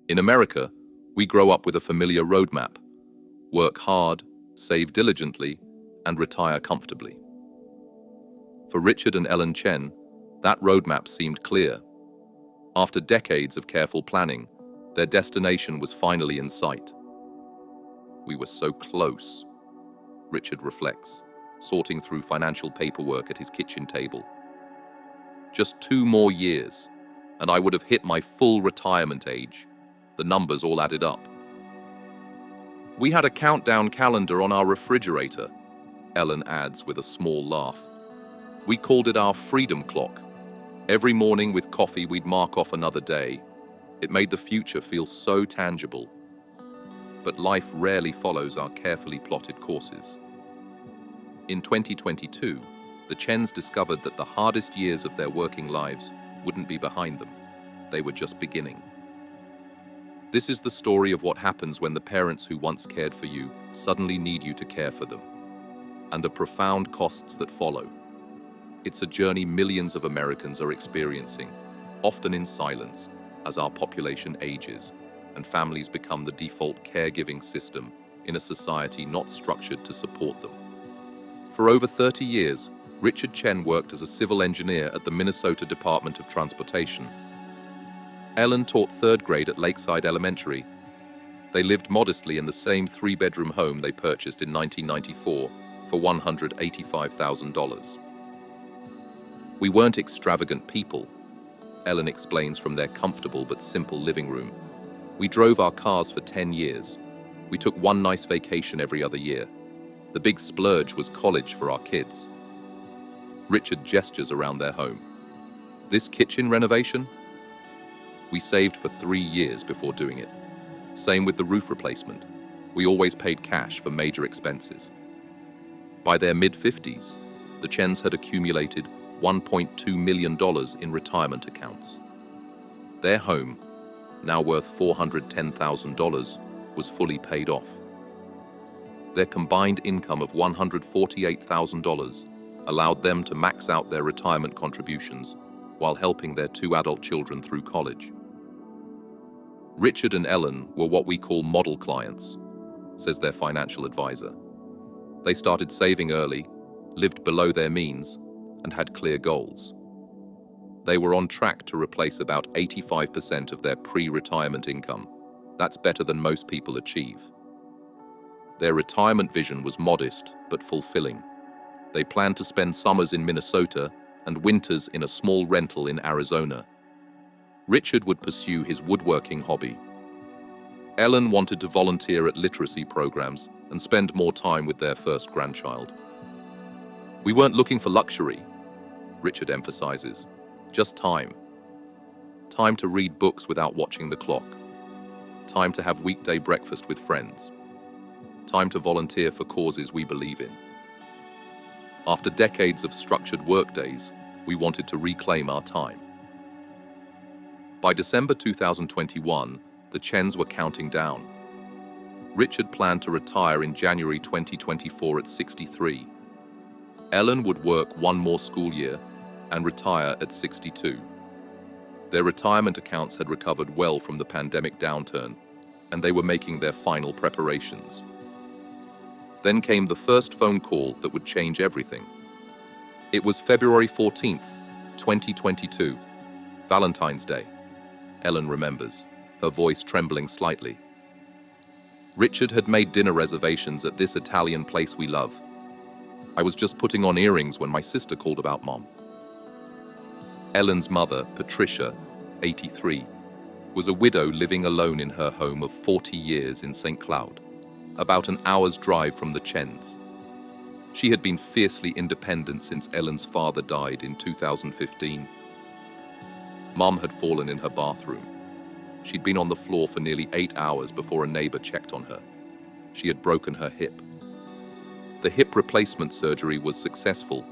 In America, we grow up with a familiar roadmap: work hard, save diligently, and retire comfortably. For Richard and Ellen Chen, that roadmap seemed clear. After decades of careful planning, their destination was finally in sight. "We were so close," Richard reflects, sorting through financial paperwork at his kitchen table. "Just 2 more years, and I would have hit my full retirement age." The numbers all added up. "We had a countdown calendar on our refrigerator," Ellen adds with a small laugh. "We called it our freedom clock. Every morning with coffee we'd mark off another day. It made the future feel so tangible." But life rarely follows our carefully plotted courses. In 2022, the Chens discovered that the hardest years of their working lives wouldn't be behind them. They were just beginning. This is the story of what happens when the parents who once cared for you suddenly need you to care for them, and the profound costs that follow. It's a journey millions of Americans are experiencing, often in silence, as our population ages and families become the default caregiving system in a society not structured to support them. For over 30 years, Richard Chen worked as a civil engineer at the Minnesota Department of Transportation. Ellen taught 3rd grade at Lakeside Elementary. They lived modestly in the same 3-bedroom home they purchased in 1994 for $185,000. "We weren't extravagant people," Ellen explains from their comfortable but simple living room. "We drove our cars for 10 years. We took one nice vacation every other year. The big splurge was college for our kids." Richard gestures around their home. "This kitchen renovation? We saved for 3 years before doing it. Same with the roof replacement. We always paid cash for major expenses." By their mid-50s, the Chens had accumulated $1.2 million in retirement accounts. Their home, now worth $410,000, was fully paid off. Their combined income of $148,000 allowed them to max out their retirement contributions while helping their 2 adult children through college. "Richard and Ellen were what we call model clients," says their financial advisor. "They started saving early, lived below their means, and had clear goals. They were on track to replace about 85% of their pre-retirement income. That's better than most people achieve. Their retirement vision was modest but fulfilling. They planned to spend summers in Minnesota and winters in a small rental in Arizona. Richard would pursue his woodworking hobby. Ellen wanted to volunteer at literacy programs and spend more time with their first grandchild. We weren't looking for luxury," Richard emphasizes, "just time. Time to read books without watching the clock. Time to have weekday breakfast with friends. Time to volunteer for causes we believe in. After decades of structured workdays, we wanted to reclaim our time." By December 2021, the Chens were counting down. Richard planned to retire in January 2024 at 63. Ellen would work 1 more school year and retire at 62. Their retirement accounts had recovered well from the pandemic downturn, and they were making their final preparations. Then came the first phone call that would change everything. It was February 14th, 2022, Valentine's Day. Ellen remembers, her voice trembling slightly. "Richard had made dinner reservations at this Italian place we love. I was just putting on earrings when my sister called about Mom." Ellen's mother, Patricia, 83, was a widow living alone in her home of 40 years in St. Cloud, about an hour's drive from the Chens. She had been fiercely independent since Ellen's father died in 2015. Mom had fallen in her bathroom. She'd been on the floor for nearly 8 hours before a neighbor checked on her. She had broken her hip. The hip replacement surgery was successful,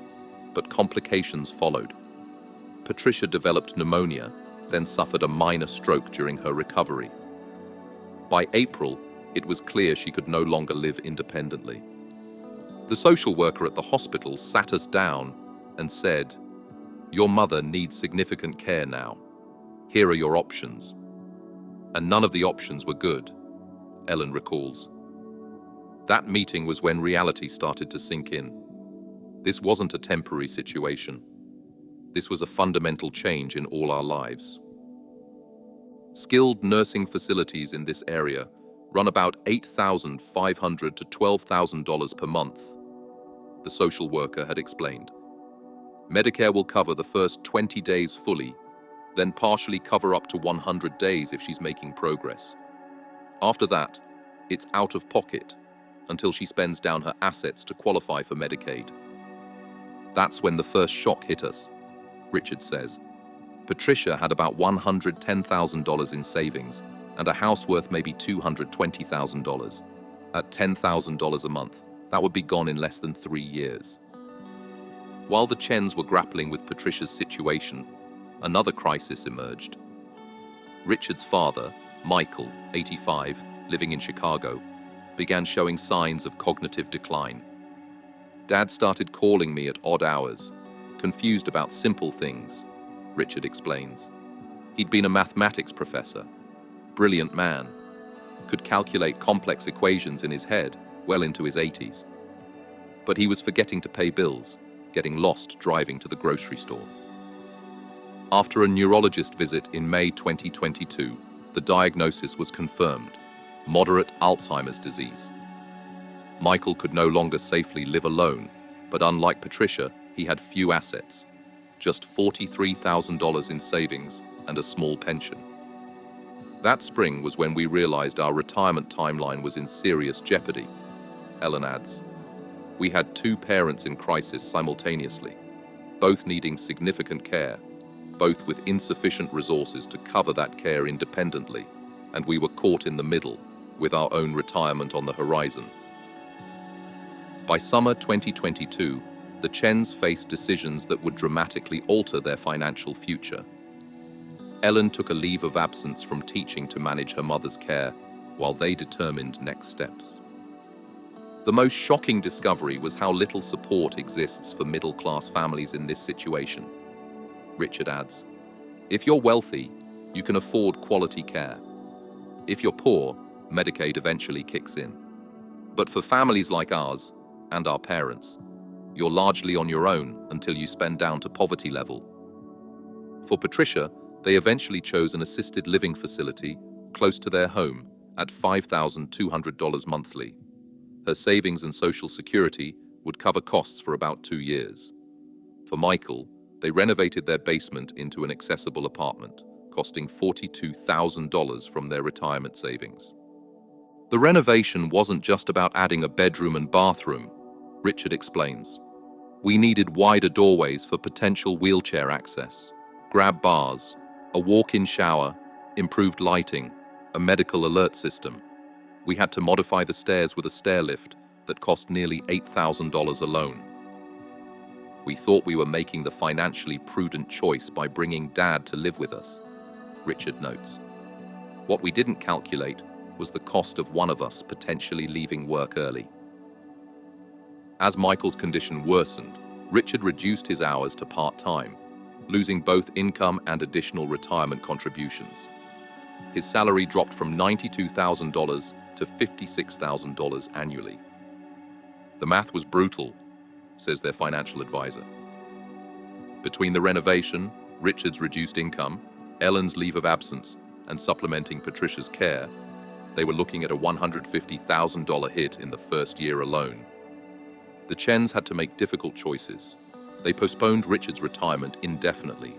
but complications followed. Patricia developed pneumonia, then suffered a minor stroke during her recovery. By April, it was clear she could no longer live independently. The social worker at the hospital sat us down and said, "Your mother needs significant care now. Here are your options." And none of the options were good, Ellen recalls. That meeting was when reality started to sink in. This wasn't a temporary situation. This was a fundamental change in all our lives. Skilled nursing facilities in this area run about $8,500 to $12,000 per month, the social worker had explained. Medicare will cover the first 20 days fully, then partially cover up to 100 days if she's making progress. After that, it's out of pocket until she spends down her assets to qualify for Medicaid. That's when the first shock hit us, Richard says. Patricia had about $110,000 in savings and a house worth maybe $220,000. At $10,000 a month, that would be gone in less than 3 years. While the Chens were grappling with Patricia's situation, another crisis emerged. Richard's father, Michael, 85, living in Chicago, began showing signs of cognitive decline. Dad started calling me at odd hours, confused about simple things, Richard explains. He'd been a mathematics professor, brilliant man, could calculate complex equations in his head well into his 80s. But he was forgetting to pay bills, getting lost driving to the grocery store. After a neurologist visit in May 2022, the diagnosis was confirmed: moderate Alzheimer's disease. Michael could no longer safely live alone, but unlike Patricia, he had few assets, just $43,000 in savings and a small pension. That spring was when we realized our retirement timeline was in serious jeopardy, Ellen adds. We had 2 parents in crisis simultaneously, both needing significant care, both with insufficient resources to cover that care independently, and we were caught in the middle, with our own retirement on the horizon. By summer 2022, the Chens faced decisions that would dramatically alter their financial future. Ellen took a leave of absence from teaching to manage her mother's care, while they determined next steps. The most shocking discovery was how little support exists for middle-class families in this situation. Richard adds, if you're wealthy, you can afford quality care. If you're poor, Medicaid eventually kicks in. But for families like ours, and our parents, you're largely on your own until you spend down to poverty level. For Patricia, they eventually chose an assisted living facility close to their home at $5,200 monthly. Her savings and Social Security would cover costs for about 2 years. For Michael, they renovated their basement into an accessible apartment, costing $42,000 from their retirement savings. The renovation wasn't just about adding a bedroom and bathroom, Richard explains. We needed wider doorways for potential wheelchair access, grab bars, a walk-in shower, improved lighting, a medical alert system. We had to modify the stairs with a stair lift that cost nearly $8,000 alone. We thought we were making the financially prudent choice by bringing Dad to live with us, Richard notes. What we didn't calculate was the cost of one of us potentially leaving work early. As Michael's condition worsened, Richard reduced his hours to part-time, losing both income and additional retirement contributions. His salary dropped from $92,000 to $56,000 annually. The math was brutal, says their financial advisor. Between the renovation, Richard's reduced income, Ellen's leave of absence, and supplementing Patricia's care, they were looking at a $150,000 hit in the first year alone. The Chens had to make difficult choices. They postponed Richard's retirement indefinitely.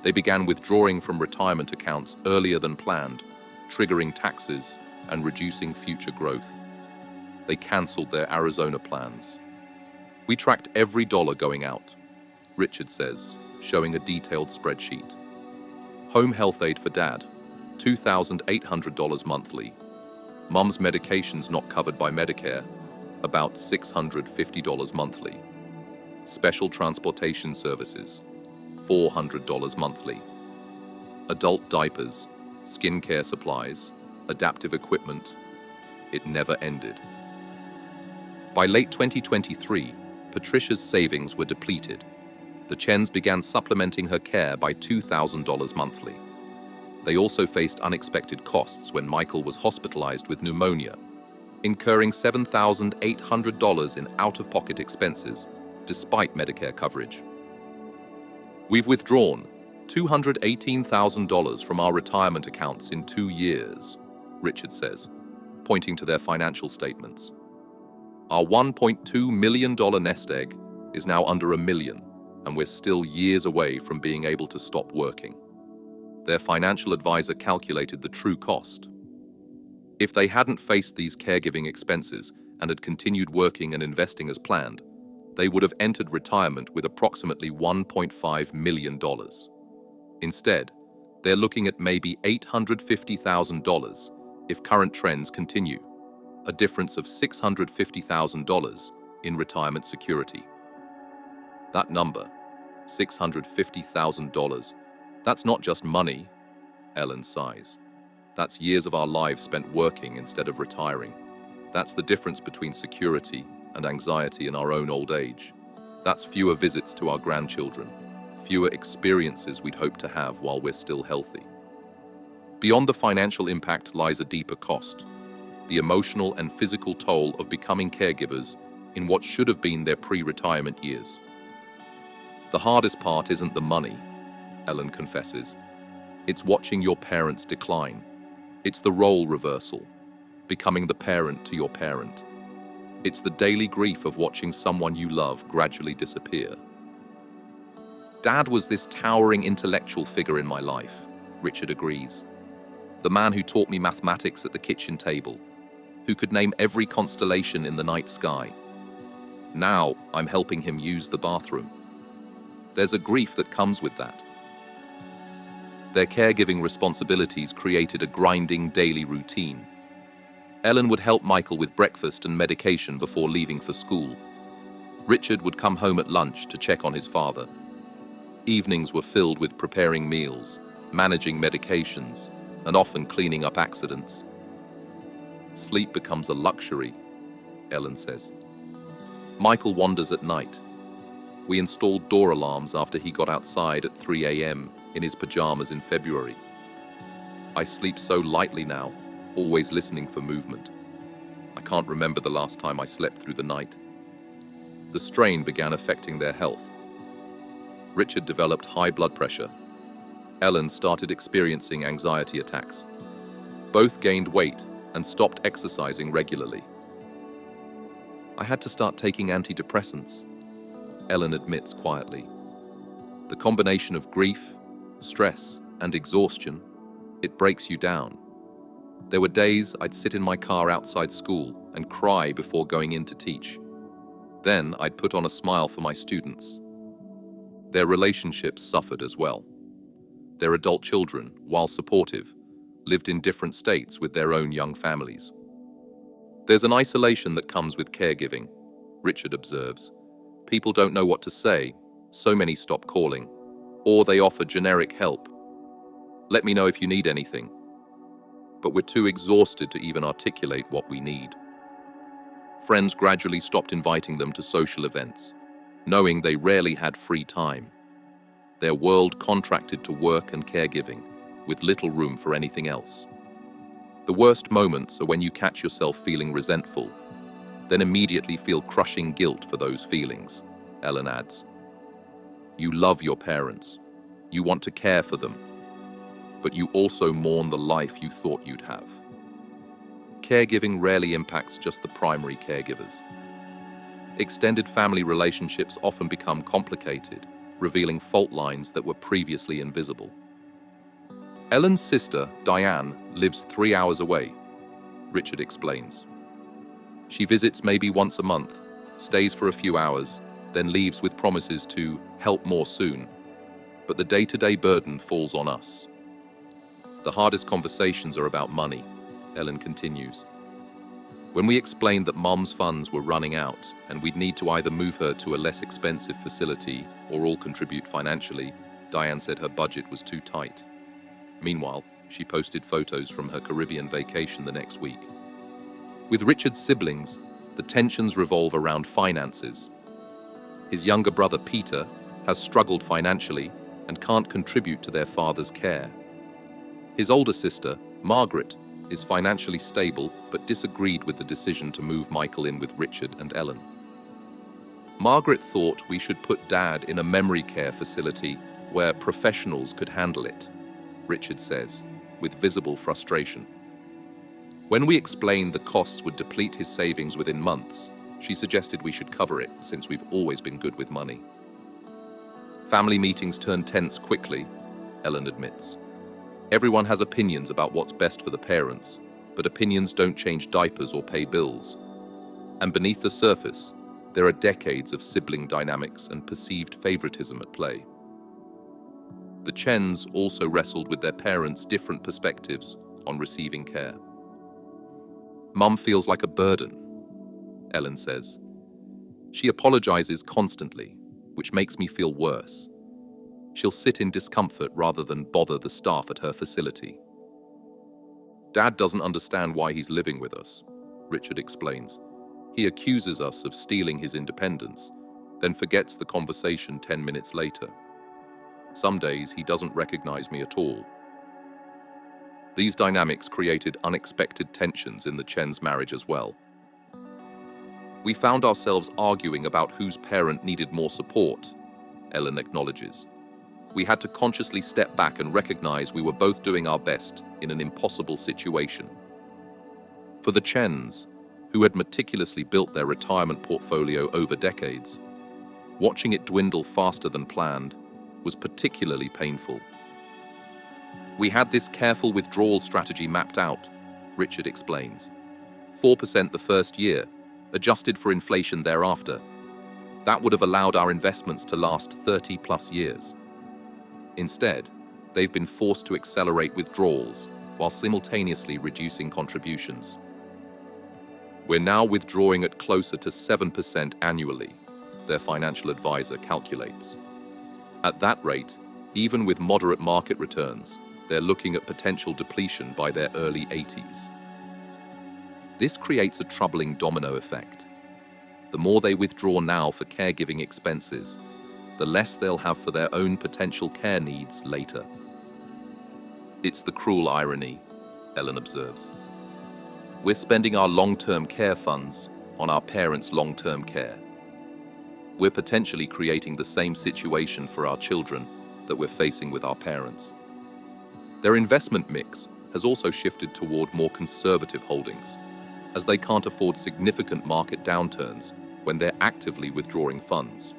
They began withdrawing from retirement accounts earlier than planned, triggering taxes and reducing future growth. They canceled their Arizona plans. We tracked every dollar going out, Richard says, showing a detailed spreadsheet. Home health aid for Dad, $2,800 monthly. Mum's medications not covered by Medicare, about $650 monthly. Special transportation services, $400 monthly. Adult diapers, skincare supplies, adaptive equipment. It never ended. By late 2023, Patricia's savings were depleted. The Chens began supplementing her care by $2,000 monthly. They also faced unexpected costs when Michael was hospitalized with pneumonia, incurring $7,800 in out-of-pocket expenses, despite Medicare coverage. We've withdrawn $218,000 from our retirement accounts in 2 years, Richard says, pointing to their financial statements. Our $1.2 million nest egg is now under $1 million, and we're still years away from being able to stop working. Their financial advisor calculated the true cost. If they hadn't faced these caregiving expenses and had continued working and investing as planned, they would have entered retirement with approximately $1.5 million. Instead, they're looking at maybe $850,000 if current trends continue, a difference of $650,000 in retirement security. That number, $650,000, that's not just money, Ellen sighs. That's years of our lives spent working instead of retiring. That's the difference between security and anxiety in our own old age. That's fewer visits to our grandchildren, fewer experiences we'd hope to have while we're still healthy. Beyond the financial impact lies a deeper cost, the emotional and physical toll of becoming caregivers in what should have been their pre-retirement years. The hardest part isn't the money, Ellen confesses. It's watching your parents decline. It's the role reversal, becoming the parent to your parent. It's the daily grief of watching someone you love gradually disappear. Dad was this towering intellectual figure in my life, Richard agrees. The man who taught me mathematics at the kitchen table, who could name every constellation in the night sky. Now I'm helping him use the bathroom. There's a grief that comes with that. Their caregiving responsibilities created a grinding daily routine. Ellen would help Michael with breakfast and medication before leaving for school. Richard would come home at lunch to check on his father. Evenings were filled with preparing meals, managing medications, and often cleaning up accidents. Sleep becomes a luxury, Ellen says. Michael wanders at night. We installed door alarms after he got outside at 3 a.m. in his pajamas in February. I sleep so lightly now, always listening for movement. I can't remember the last time I slept through the night. The strain began affecting their health. Richard developed high blood pressure. Ellen started experiencing anxiety attacks. Both gained weight and stopped exercising regularly. I had to start taking antidepressants, Ellen admits quietly. The combination of grief, stress, and exhaustion, it breaks you down. There were days I'd sit in my car outside school and cry before going in to teach. Then I'd put on a smile for my students. Their relationships suffered as well. Their adult children, while supportive, lived in different states with their own young families. There's an isolation that comes with caregiving, Richard observes. People don't know what to say, so many stop calling, or they offer generic help. Let me know if you need anything. But we're too exhausted to even articulate what we need. Friends gradually stopped inviting them to social events, knowing they rarely had free time. Their world contracted to work and caregiving, with little room for anything else. The worst moments are when you catch yourself feeling resentful, then immediately feel crushing guilt for those feelings, Ellen adds. You love your parents. You want to care for them. But you also mourn the life you thought you'd have. Caregiving rarely impacts just the primary caregivers. Extended family relationships often become complicated, revealing fault lines that were previously invisible. Ellen's sister, Diane, lives 3 hours away, Richard explains. She visits maybe once a month, stays for a few hours, then leaves with promises to help more soon. But the day-to-day burden falls on us. The hardest conversations are about money, Ellen continues. When we explained that Mom's funds were running out and we'd need to either move her to a less expensive facility or all contribute financially, Diane said her budget was too tight. Meanwhile, she posted photos from her Caribbean vacation the next week. With Richard's siblings, the tensions revolve around finances. His younger brother Peter has struggled financially and can't contribute to their father's care. His older sister, Margaret, is financially stable but disagreed with the decision to move Michael in with Richard and Ellen. Margaret thought we should put Dad in a memory care facility where professionals could handle it, Richard says, with visible frustration. When we explained the costs would deplete his savings within months, she suggested we should cover it since we've always been good with money. Family meetings turn tense quickly, Ellen admits. Everyone has opinions about what's best for the parents, but opinions don't change diapers or pay bills. And beneath the surface, there are decades of sibling dynamics and perceived favoritism at play. The Chens also wrestled with their parents' different perspectives on receiving care. Mum feels like a burden, Ellen says. She apologizes constantly, which makes me feel worse. She'll sit in discomfort rather than bother the staff at her facility. Dad doesn't understand why he's living with us, Richard explains. He accuses us of stealing his independence, then forgets the conversation 10 minutes later. Some days he doesn't recognize me at all. These dynamics created unexpected tensions in the Chen's marriage as well. We found ourselves arguing about whose parent needed more support, Ellen acknowledges. We had to consciously step back and recognize we were both doing our best in an impossible situation. For the Chens, who had meticulously built their retirement portfolio over decades, watching it dwindle faster than planned was particularly painful. We had this careful withdrawal strategy mapped out, Richard explains. 4% the first year, adjusted for inflation thereafter. That would have allowed our investments to last 30+ years. Instead, they've been forced to accelerate withdrawals while simultaneously reducing contributions. We're now withdrawing at closer to 7% annually, their financial advisor calculates. At that rate, even with moderate market returns, they're looking at potential depletion by their early 80s. This creates a troubling domino effect. The more they withdraw now for caregiving expenses, the less they'll have for their own potential care needs later. It's the cruel irony, Ellen observes. We're spending our long-term care funds on our parents' long-term care. We're potentially creating the same situation for our children that we're facing with our parents. Their investment mix has also shifted toward more conservative holdings, as they can't afford significant market downturns when they're actively withdrawing funds.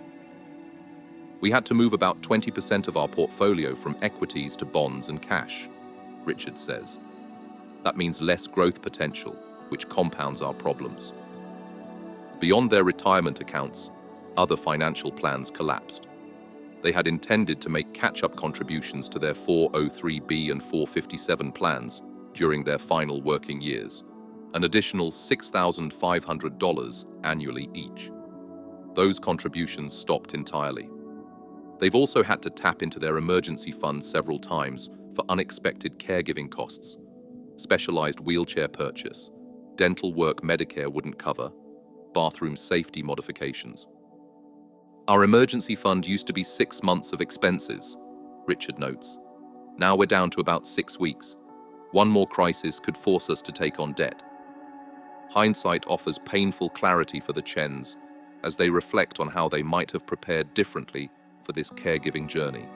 We had to move about 20% of our portfolio from equities to bonds and cash, Richard says. That means less growth potential, which compounds our problems. Beyond their retirement accounts, other financial plans collapsed. They had intended to make catch-up contributions to their 403B and 457 plans during their final working years, an additional $6,500 annually each. Those contributions stopped entirely. They've also had to tap into their emergency fund several times for unexpected caregiving costs, specialized wheelchair purchase, dental work Medicare wouldn't cover, bathroom safety modifications. Our emergency fund used to be 6 months of expenses, Richard notes. Now we're down to about 6 weeks. One more crisis could force us to take on debt. Hindsight offers painful clarity for the Chens as they reflect on how they might have prepared differently for this caregiving journey.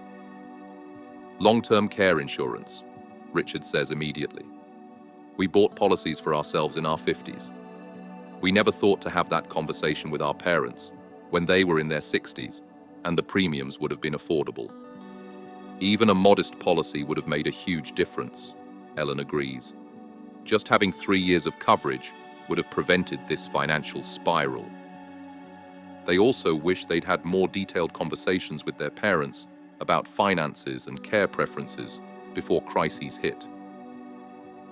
Long-term care insurance, Richard says immediately. We bought policies for ourselves in our 50s. We never thought to have that conversation with our parents when they were in their 60s, and the premiums would have been affordable. Even a modest policy would have made a huge difference, Ellen agrees. Just having 3 years of coverage would have prevented this financial spiral. They also wish they'd had more detailed conversations with their parents about finances and care preferences before crises hit.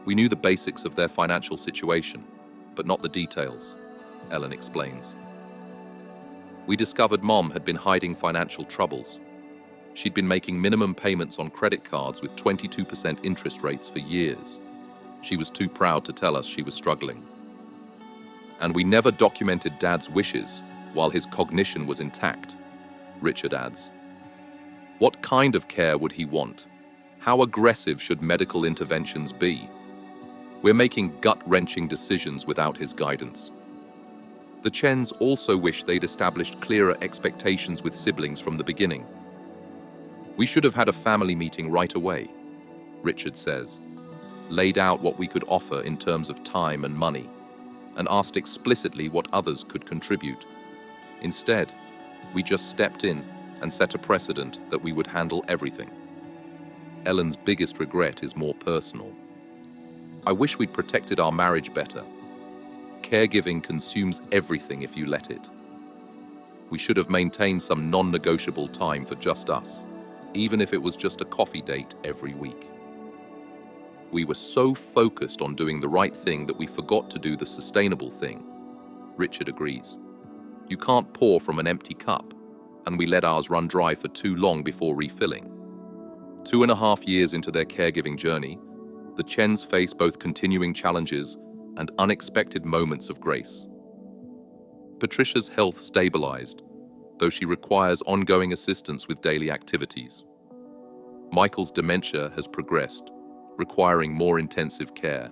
We knew the basics of their financial situation, but not the details, Ellen explains. We discovered Mom had been hiding financial troubles. She'd been making minimum payments on credit cards with 22% interest rates for years. She was too proud to tell us she was struggling. And we never documented Dad's wishes while his cognition was intact, Richard adds. What kind of care would he want? How aggressive should medical interventions be? We're making gut-wrenching decisions without his guidance. The Chens also wish they'd established clearer expectations with siblings from the beginning. We should have had a family meeting right away, Richard says, laid out what we could offer in terms of time and money, and asked explicitly what others could contribute. Instead, we just stepped in and set a precedent that we would handle everything. Ellen's biggest regret is more personal. I wish we'd protected our marriage better. Caregiving consumes everything if you let it. We should have maintained some non-negotiable time for just us, even if it was just a coffee date every week. We were so focused on doing the right thing that we forgot to do the sustainable thing. Richard agrees. You can't pour from an empty cup, and we let ours run dry for too long before refilling. 2.5 years into their caregiving journey, the Chens face both continuing challenges and unexpected moments of grace. Patricia's health stabilized, though she requires ongoing assistance with daily activities. Michael's dementia has progressed, requiring more intensive care.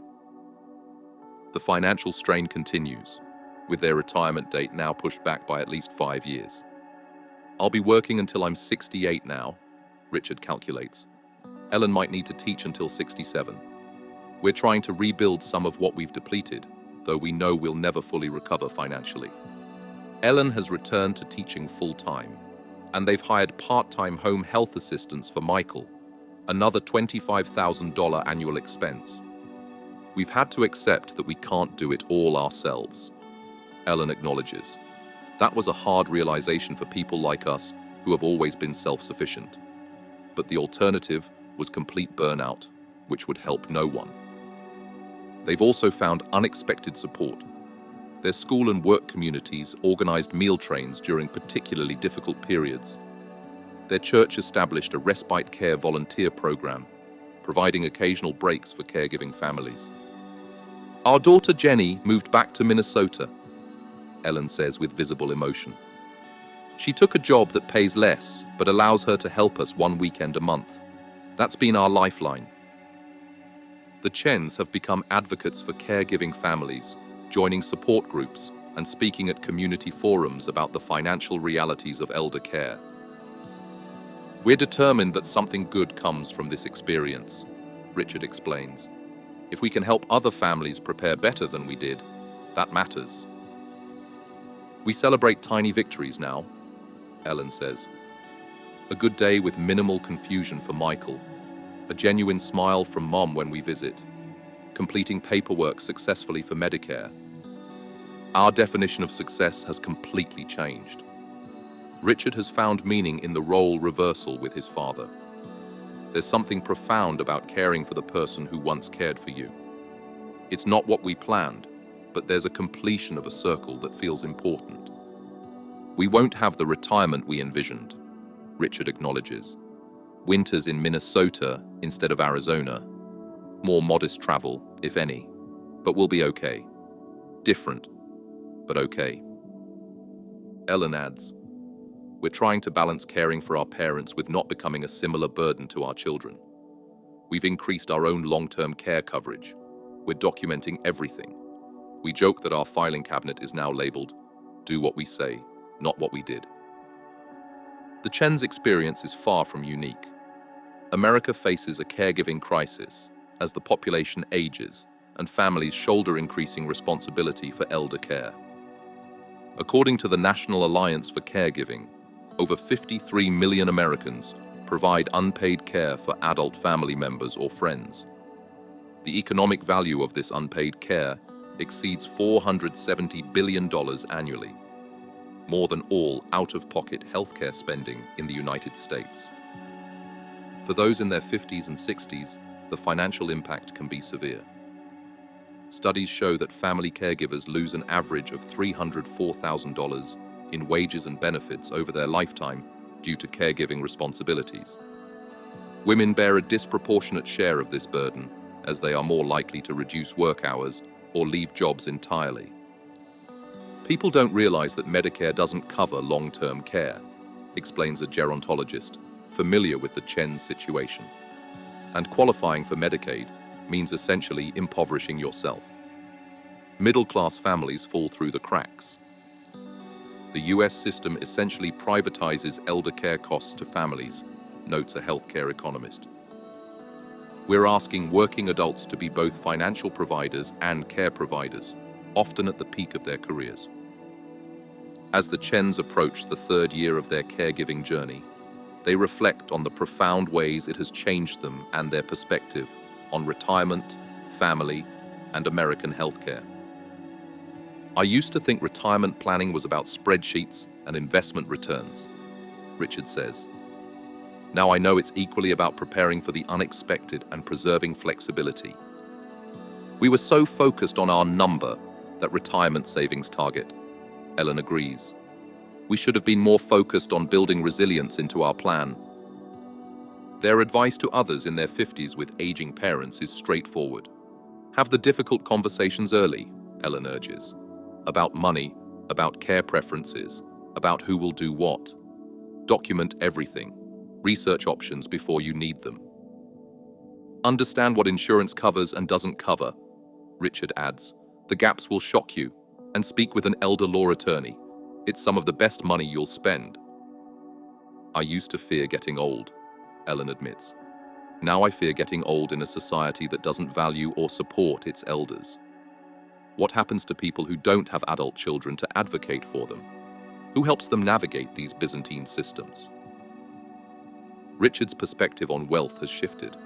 The financial strain continues, with their retirement date now pushed back by at least 5 years. I'll be working until I'm 68 now, Richard calculates. Ellen might need to teach until 67. We're trying to rebuild some of what we've depleted, though we know we'll never fully recover financially. Ellen has returned to teaching full-time, and they've hired part-time home health assistants for Michael, another $25,000 annual expense. We've had to accept that we can't do it all ourselves, Ellen acknowledges. That was a hard realization for people like us who have always been self-sufficient. But the alternative was complete burnout, which would help no one. They've also found unexpected support. Their school and work communities organized meal trains during particularly difficult periods. Their church established a respite care volunteer program, providing occasional breaks for caregiving families. Our daughter Jenny moved back to Minnesota, Ellen says with visible emotion. She took a job that pays less, but allows her to help us one weekend a month. That's been our lifeline. The Chens have become advocates for caregiving families, joining support groups and speaking at community forums about the financial realities of elder care. We're determined that something good comes from this experience, Richard explains. If we can help other families prepare better than we did, that matters. We celebrate tiny victories now, Ellen says. A good day with minimal confusion for Michael, a genuine smile from Mom when we visit, completing paperwork successfully for Medicare. Our definition of success has completely changed. Richard has found meaning in the role reversal with his father. There's something profound about caring for the person who once cared for you. It's not what we planned, but there's a completion of a circle that feels important. We won't have the retirement we envisioned, Richard acknowledges. Winters in Minnesota instead of Arizona. More modest travel, if any. But we'll be okay. Different, but okay. Ellen adds, we're trying to balance caring for our parents with not becoming a similar burden to our children. We've increased our own long-term care coverage. We're documenting everything. We joke that our filing cabinet is now labeled, "Do what we say, not what we did." The Chen's experience is far from unique. America faces a caregiving crisis as the population ages and families shoulder increasing responsibility for elder care. According to the National Alliance for Caregiving, over 53 million Americans provide unpaid care for adult family members or friends. The economic value of this unpaid care exceeds $470 billion annually, more than all out-of-pocket healthcare spending in the United States. For those in their 50s and 60s, the financial impact can be severe. Studies show that family caregivers lose an average of $304,000 in wages and benefits over their lifetime due to caregiving responsibilities. Women bear a disproportionate share of this burden, as they are more likely to reduce work hours or leave jobs entirely. People don't realize that Medicare doesn't cover long-term care, explains a gerontologist familiar with the Chen's situation. And qualifying for Medicaid means essentially impoverishing yourself. Middle-class families fall through the cracks. The US system essentially privatizes elder care costs to families, notes a healthcare economist. We're asking working adults to be both financial providers and care providers, often at the peak of their careers. As the Chens approach the third year of their caregiving journey, they reflect on the profound ways it has changed them and their perspective on retirement, family, and American healthcare. I used to think retirement planning was about spreadsheets and investment returns, Richard says. Now I know it's equally about preparing for the unexpected and preserving flexibility. We were so focused on our number, that retirement savings target. Ellen agrees. We should have been more focused on building resilience into our plan. Their advice to others in their 50s with aging parents is straightforward. Have the difficult conversations early, Ellen urges. About money, about care preferences, about who will do what. Document everything. Research options before you need them. Understand what insurance covers and doesn't cover, Richard adds. The gaps will shock you, and speak with an elder law attorney. It's some of the best money you'll spend. I used to fear getting old, Ellen admits. Now I fear getting old in a society that doesn't value or support its elders. What happens to people who don't have adult children to advocate for them? Who helps them navigate these Byzantine systems? Richard's perspective on wealth has shifted.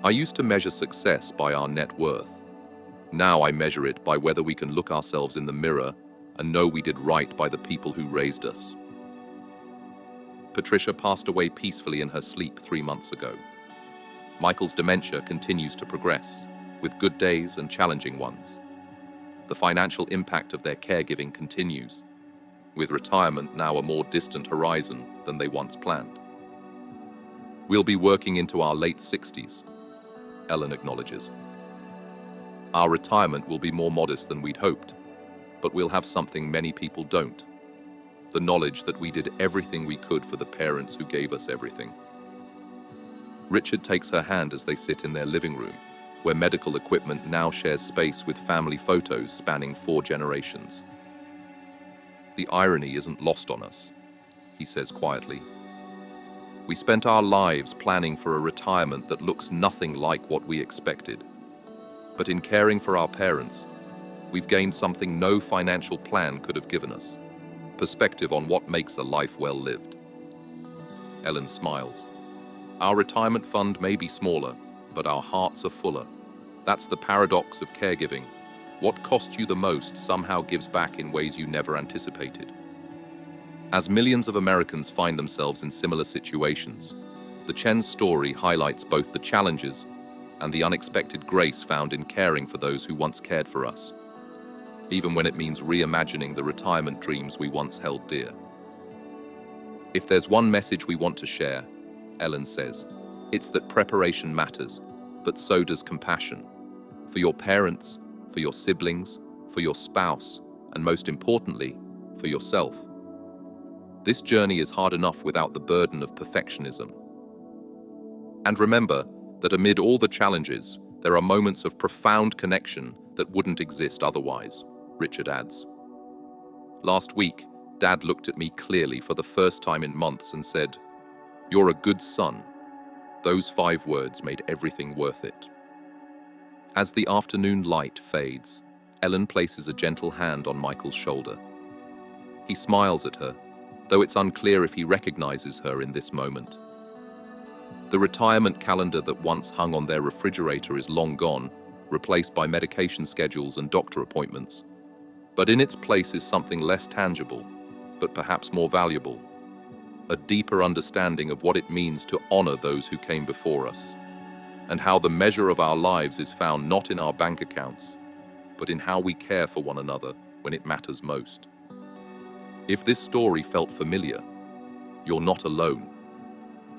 I used to measure success by our net worth. Now I measure it by whether we can look ourselves in the mirror and know we did right by the people who raised us. Patricia passed away peacefully in her sleep 3 months ago. Michael's dementia continues to progress, with good days and challenging ones. The financial impact of their caregiving continues, with retirement now a more distant horizon than they once planned. We'll be working into our late 60s, Ellen acknowledges. Our retirement will be more modest than we'd hoped, but we'll have something many people don't. The knowledge that we did everything we could for the parents who gave us everything. Richard takes her hand as they sit in their living room, where medical equipment now shares space with family photos spanning 4 generations. The irony isn't lost on us, he says quietly. We spent our lives planning for a retirement that looks nothing like what we expected. But in caring for our parents, we've gained something no financial plan could have given us. Perspective on what makes a life well lived. Ellen smiles. Our retirement fund may be smaller, but our hearts are fuller. That's the paradox of caregiving. What cost you the most somehow gives back in ways you never anticipated. As millions of Americans find themselves in similar situations, the Chen's story highlights both the challenges and the unexpected grace found in caring for those who once cared for us, even when it means reimagining the retirement dreams we once held dear. If there's one message we want to share, Ellen says, it's that preparation matters, but so does compassion. For your parents, for your siblings, for your spouse, and most importantly, for yourself. This journey is hard enough without the burden of perfectionism. And remember that amid all the challenges, there are moments of profound connection that wouldn't exist otherwise, Richard adds. Last week, Dad looked at me clearly for the first time in months and said, "You're a good son." Those 5 words made everything worth it. As the afternoon light fades, Ellen places a gentle hand on Michael's shoulder. He smiles at her, though it's unclear if he recognizes her in this moment. The retirement calendar that once hung on their refrigerator is long gone, replaced by medication schedules and doctor appointments. But in its place is something less tangible, but perhaps more valuable. A deeper understanding of what it means to honor those who came before us, and how the measure of our lives is found not in our bank accounts, but in how we care for one another when it matters most. If this story felt familiar, you're not alone.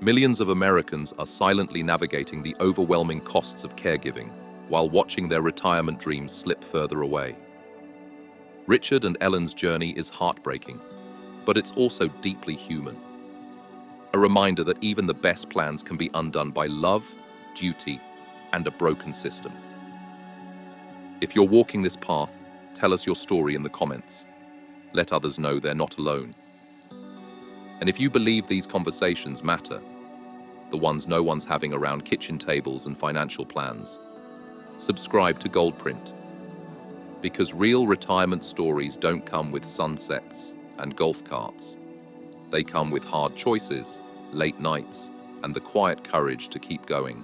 Millions of Americans are silently navigating the overwhelming costs of caregiving while watching their retirement dreams slip further away. Richard and Ellen's journey is heartbreaking, but it's also deeply human. A reminder that even the best plans can be undone by love, duty, and a broken system. If you're walking this path, tell us your story in the comments. Let others know they're not alone. And if you believe these conversations matter, the ones no one's having around kitchen tables and financial plans, subscribe to Goldprint. Because real retirement stories don't come with sunsets and golf carts. They come with hard choices, late nights, and the quiet courage to keep going.